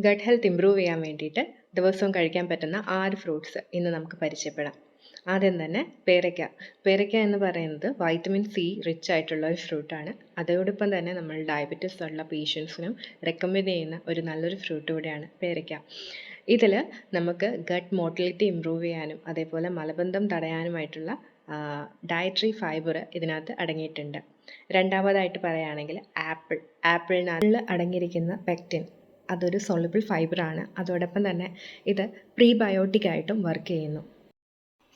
Gut health improve ചെയ്യാൻ വേണ്ടിയിട്ട് ദിവസവും കഴിക്കാൻ പറ്റുന്ന 6 ഫ്രൂട്ട്സ് ഇന്ന് നമുക്ക് പരിചയപ്പെടാം. ആദ്യം തന്നെ പേരയ്ക്ക. പേരയ്ക്ക എന്ന് പറയുന്നത് വൈറ്റമിൻ സി റിച്ച് ആയിട്ടുള്ള ഒരു ഫ്രൂട്ടാണ്. അതോടൊപ്പം തന്നെ നമ്മൾ ഡയബറ്റീസ് ഉള്ള പേഷ്യൻസിനും റെക്കമെൻഡ് ചെയ്യുന്ന ഒരു നല്ലൊരു ഫ്രൂട്ട് കൂടിയാണ് പേരയ്ക്ക. ഇതിൽ നമുക്ക് ഗട്ട് മോട്ടിലിറ്റി ഇമ്പ്രൂവ് ചെയ്യാനും അതേപോലെ മലബന്ധം തടയാനുമായിട്ടുള്ള ഡയറ്ററി ഫൈബർ ഇതിനകത്ത് അടങ്ങിയിട്ടുണ്ട്. രണ്ടാമതായിട്ട് പറയുകയാണെങ്കിൽ ആപ്പിളിനകത്ത് അടങ്ങിയിരിക്കുന്ന പെക്റ്റിൻ അതൊരു സോളുബിൾ ഫൈബറാണ്. അതോടൊപ്പം തന്നെ ഇത് പ്രീബയോട്ടിക് ആയിട്ടും വർക്ക് ചെയ്യുന്നു.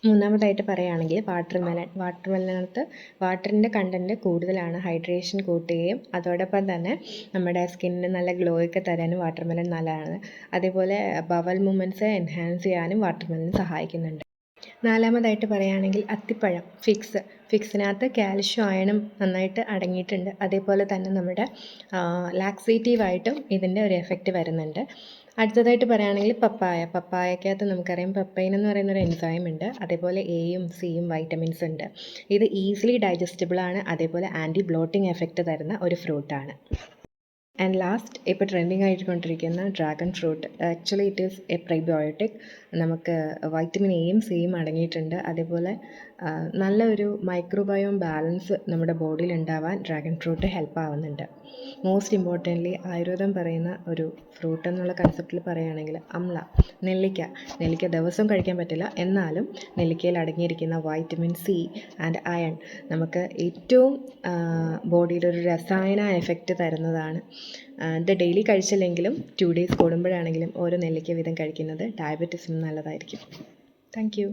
മൂന്നാമതായിട്ട് പറയുകയാണെങ്കിൽ വാട്ടർമെലനകത്ത് വാട്ടറിൻ്റെ കണ്ടൻറ്റ് കൂടുതലാണ്. ഹൈഡ്രേഷൻ കൂട്ടുകയും അതോടൊപ്പം തന്നെ നമ്മുടെ സ്കിന്നിന് നല്ല ഗ്ലോ ഒക്കെ തരാനും വാട്ടർമെലൻ നല്ലതാണ്. അതേപോലെ ബവൽ മൂവ്മെൻറ്റ്സ് എൻഹാൻസ് ചെയ്യാനും വാട്ടർമെലൻ സഹായിക്കുന്നുണ്ട്. നാലാമതായിട്ട് പറയുകയാണെങ്കിൽ അത്തിപ്പഴം ഫിക്സിനകത്ത് കാൽഷ്യം അയണും നന്നായിട്ട് അടങ്ങിയിട്ടുണ്ട്. അതേപോലെ തന്നെ നമ്മുടെ ലാക്സേറ്റീവായിട്ടും ഇതിൻ്റെ ഒരു എഫക്റ്റ് വരുന്നുണ്ട്. അടുത്തതായിട്ട് പറയുകയാണെങ്കിൽ പപ്പായക്കകത്ത് നമുക്കറിയാം പെപ്പൈൻ എന്ന് പറയുന്ന ഒരു എൻസൈം ഉണ്ട്. അതേപോലെ എയും സിയും വൈറ്റമിൻസ് ഉണ്ട്. ഇത് ഈസിലി ഡൈജസ്റ്റബിൾ ആണ്. അതേപോലെ ആൻറ്റി ബ്ലോട്ടിംഗ് എഫക്റ്റ് തരുന്ന ഒരു ഫ്രൂട്ടാണ്. ആൻഡ് ലാസ്റ്റ് ഇപ്പോൾ ട്രെൻഡിങ് ആയിക്കൊണ്ടിരിക്കുന്ന dragon fruit. Actually it is a prebiotic. നമുക്ക് വൈറ്റമിൻ എയും സിയും അടങ്ങിയിട്ടുണ്ട്. അതേപോലെ നല്ലൊരു മൈക്രോബയോം ബാലൻസ് നമ്മുടെ ബോഡിയിൽ ഉണ്ടാവാൻ ഡ്രാഗൺ ഫ്രൂട്ട് ഹെൽപ്പ് ആവുന്നുണ്ട്. മോസ്റ്റ് ഇമ്പോർട്ടൻ്റ്ലി ആയുർവേദം പറയുന്ന ഒരു ഫ്രൂട്ട് എന്നുള്ള കൺസെപ്റ്റിൽ പറയുകയാണെങ്കിൽ നെല്ലിക്ക ദിവസവും കഴിക്കാൻ പറ്റില്ല, എന്നാലും നെല്ലിക്കയിൽ അടങ്ങിയിരിക്കുന്ന വൈറ്റമിൻ സി ആൻഡ് അയൺ നമുക്ക് ഏറ്റവും ബോഡിയിലൊരു രസായന എഫക്റ്റ് തരുന്നതാണ്. ഇത് ഡെയിലി കഴിച്ചില്ലെങ്കിലും 2 days കൂടുമ്പോഴാണെങ്കിലും ഓരോ നെല്ലിക്ക വീതം കഴിക്കുന്നത് ഡയബറ്റീസിന് നല്ലതായിരിക്കും. Thank you.